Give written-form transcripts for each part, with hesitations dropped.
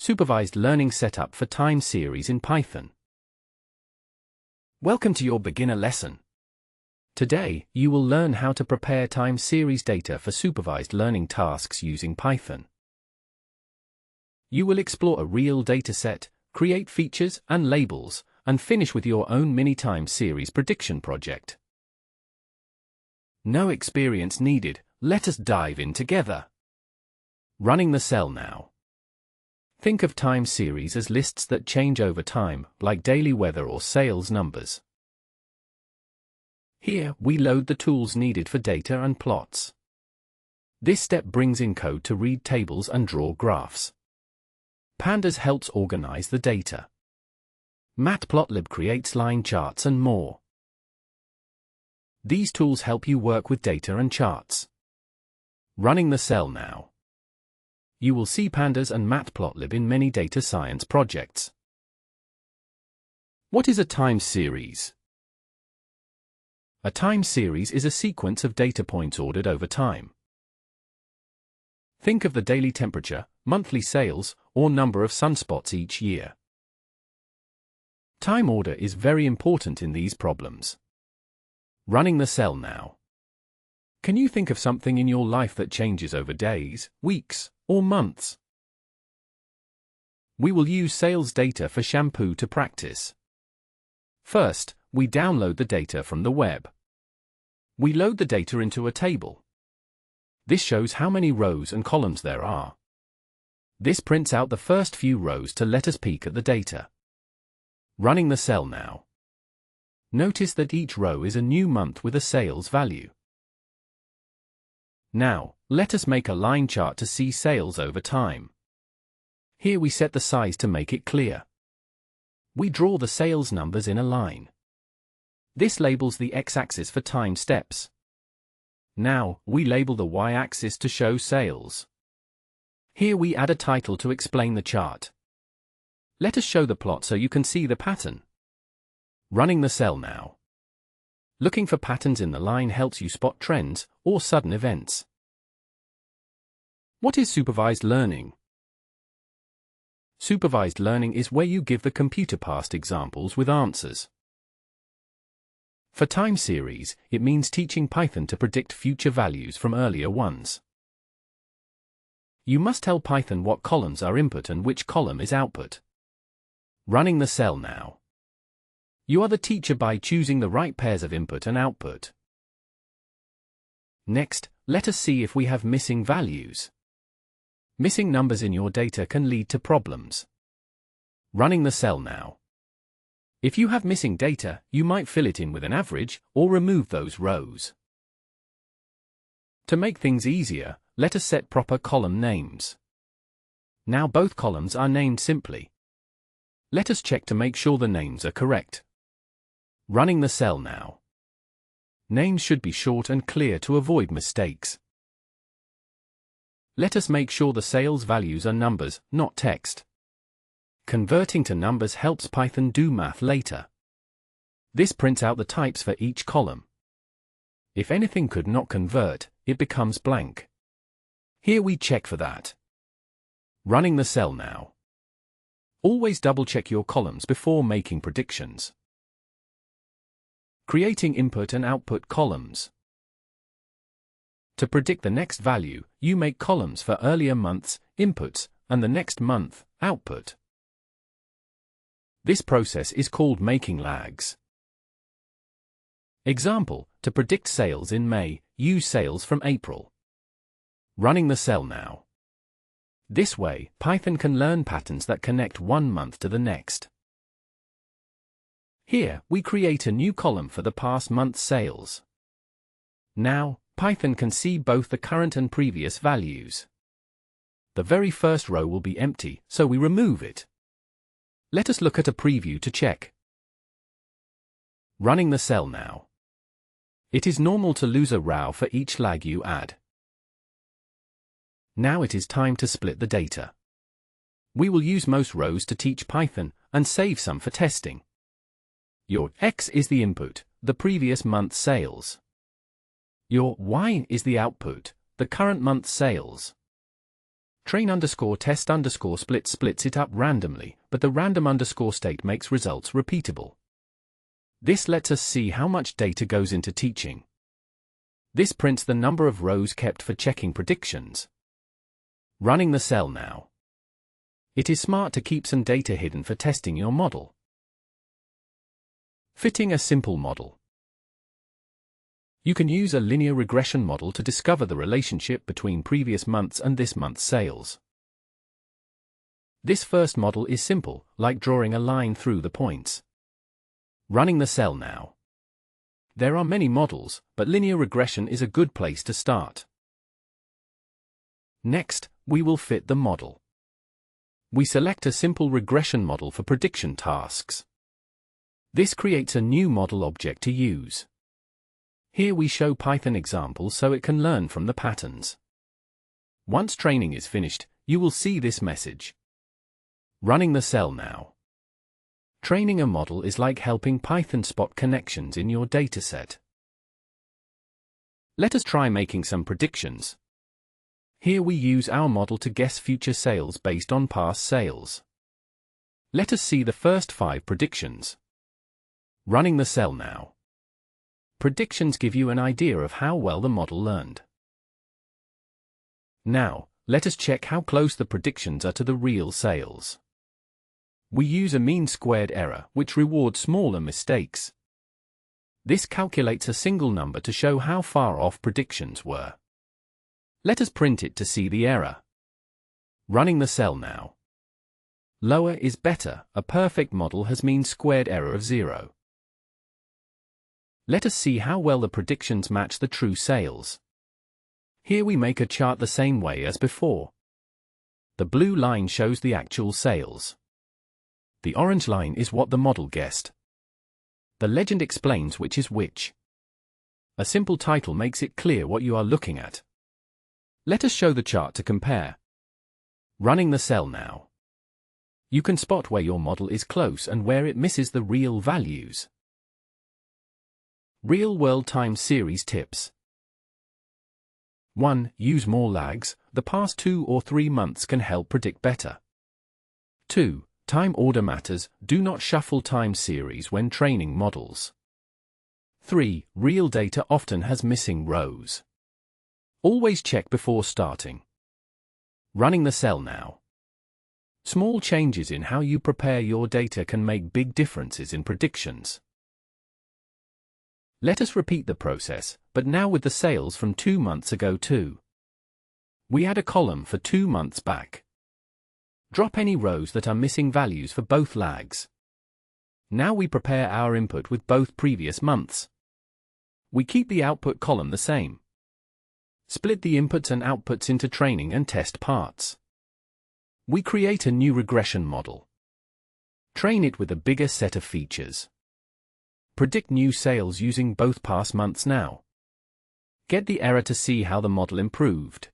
Supervised learning setup for time series in Python. Welcome to your beginner lesson. Today, you will learn how to prepare time series data for supervised learning tasks using Python. You will explore a real dataset, create features and labels, and finish with your own mini time series prediction project. No experience needed, let us dive in together. Running the cell now. Think of time series as lists that change over time, like daily weather or sales numbers. Here, we load the tools needed for data and plots. This step brings in code to read tables and draw graphs. Pandas helps organize the data. Matplotlib creates line charts and more. These tools help you work with data and charts. Running the cell now. You will see Pandas and Matplotlib in many data science projects. What is a time series? A time series is a sequence of data points ordered over time. Think of the daily temperature, monthly sales, or number of sunspots each year. Time order is very important in these problems. Running the cell now. Can you think of something in your life that changes over days, weeks, or months? We will use sales data for shampoo to practice. First, we download the data from the web. We load the data into a table. This shows how many rows and columns there are. This prints out the first few rows to let us peek at the data. Running the cell now. Notice that each row is a new month with a sales value. Now, let us make a line chart to see sales over time. Here we set the size to make it clear. We draw the sales numbers in a line. This labels the x-axis for time steps. Now, we label the y-axis to show sales. Here we add a title to explain the chart. Let us show the plot so you can see the pattern. Running the cell now. Looking for patterns in the line helps you spot trends or sudden events. What is supervised learning? Supervised learning is where you give the computer past examples with answers. For time series, it means teaching Python to predict future values from earlier ones. You must tell Python what columns are input and which column is output. Running the cell now. You are the teacher by choosing the right pairs of input and output. Next, let us see if we have missing values. Missing numbers in your data can lead to problems. Running the cell now. If you have missing data, you might fill it in with an average or remove those rows. To make things easier, let us set proper column names. Now both columns are named simply. Let us check to make sure the names are correct. Running the cell now. Names should be short and clear to avoid mistakes. Let us make sure the sales values are numbers, not text. Converting to numbers helps Python do math later. This prints out the types for each column. If anything could not convert, it becomes blank. Here we check for that. Running the cell now. Always double-check your columns before making predictions. Creating input and output columns. To predict the next value, you make columns for earlier months, inputs, and the next month, output. This process is called making lags. Example, to predict sales in May, use sales from April. Running the cell now. This way, Python can learn patterns that connect one month to the next. Here, we create a new column for the past month's sales. Now, Python can see both the current and previous values. The very first row will be empty, so we remove it. Let us look at a preview to check. Running the cell now. It is normal to lose a row for each lag you add. Now it is time to split the data. We will use most rows to teach Python and save some for testing. Your X is the input, the previous month's sales. Your Y is the output, the current month's sales. Train underscore test underscore split splits it up randomly, but the random underscore state makes results repeatable. This lets us see how much data goes into teaching. This prints the number of rows kept for checking predictions. Running the cell now. It is smart to keep some data hidden for testing your model. Fitting a simple model. You can use a linear regression model to discover the relationship between previous months and this month's sales. This first model is simple, like drawing a line through the points. Running the cell now. There are many models, but linear regression is a good place to start. Next, we will fit the model. We select a simple regression model for prediction tasks. This creates a new model object to use. Here we show Python examples so it can learn from the patterns. Once training is finished, you will see this message. Running the cell now. Training a model is like helping Python spot connections in your dataset. Let us try making some predictions. Here we use our model to guess future sales based on past sales. Let us see the first 5 predictions. Running the cell now. Predictions give you an idea of how well the model learned. Now, let us check how close the predictions are to the real sales. We use a mean squared error, which rewards smaller mistakes. This calculates a single number to show how far off predictions were. Let us print it to see the error. Running the cell now. Lower is better. A perfect model has mean squared error of 0. Let us see how well the predictions match the true sales. Here we make a chart the same way as before. The blue line shows the actual sales. The orange line is what the model guessed. The legend explains which is which. A simple title makes it clear what you are looking at. Let us show the chart to compare. Running the cell now. You can spot where your model is close and where it misses the real values. Real-world time series tips. 1. Use more lags. The past 2 or 3 months can help predict better. 2. Time order matters. Do not shuffle time series when training models. 3. Real data often has missing rows. Always check before starting. Running the cell now. Small changes in how you prepare your data can make big differences in predictions. Let us repeat the process, but now with the sales from 2 months ago too. We add a column for 2 months back. Drop any rows that are missing values for both lags. Now we prepare our input with both previous months. We keep the output column the same. Split the inputs and outputs into training and test parts. We create a new regression model. Train it with a bigger set of features. Predict new sales using both past months now. Get the error to see how the model improved.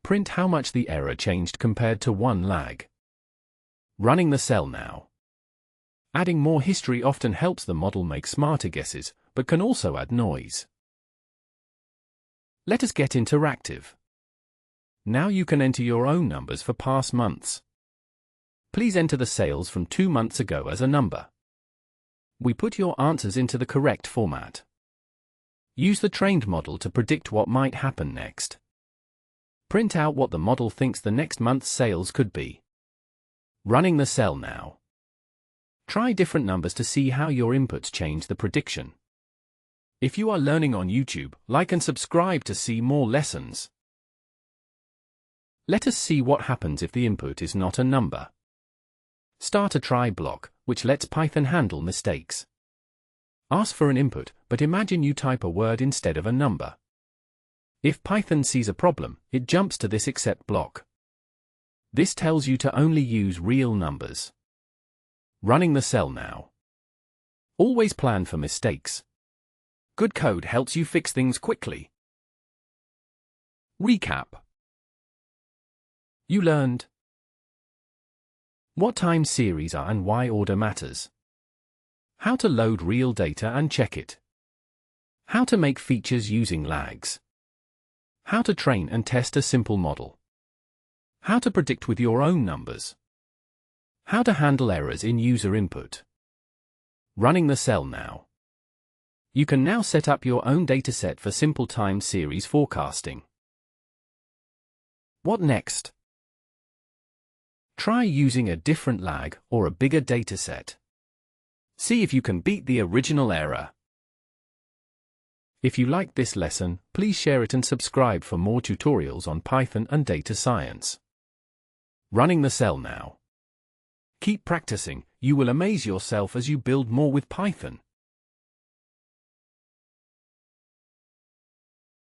Print how much the error changed compared to one lag. Running the cell now. Adding more history often helps the model make smarter guesses, but can also add noise. Let us get interactive. Now you can enter your own numbers for past months. Please enter the sales from 2 months ago as a number. We put your answers into the correct format. Use the trained model to predict what might happen next. Print out what the model thinks the next month's sales could be. Running the cell now. Try different numbers to see how your inputs change the prediction. If you are learning on YouTube, like and subscribe to see more lessons. Let us see what happens if the input is not a number. Start a try block, which lets Python handle mistakes. Ask for an input, but imagine you type a word instead of a number. If Python sees a problem, it jumps to this except block. This tells you to only use real numbers. Running the cell now. Always plan for mistakes. Good code helps you fix things quickly. Recap. You learned what time series are and why order matters. How to load real data and check it. How to make features using lags. How to train and test a simple model. How to predict with your own numbers. How to handle errors in user input. Running the cell now. You can now set up your own dataset for simple time series forecasting. What next? Try using a different lag or a bigger dataset. See if you can beat the original error. If you liked this lesson, please share it and subscribe for more tutorials on Python and data science. Running the cell now. Keep practicing, you will amaze yourself as you build more with Python.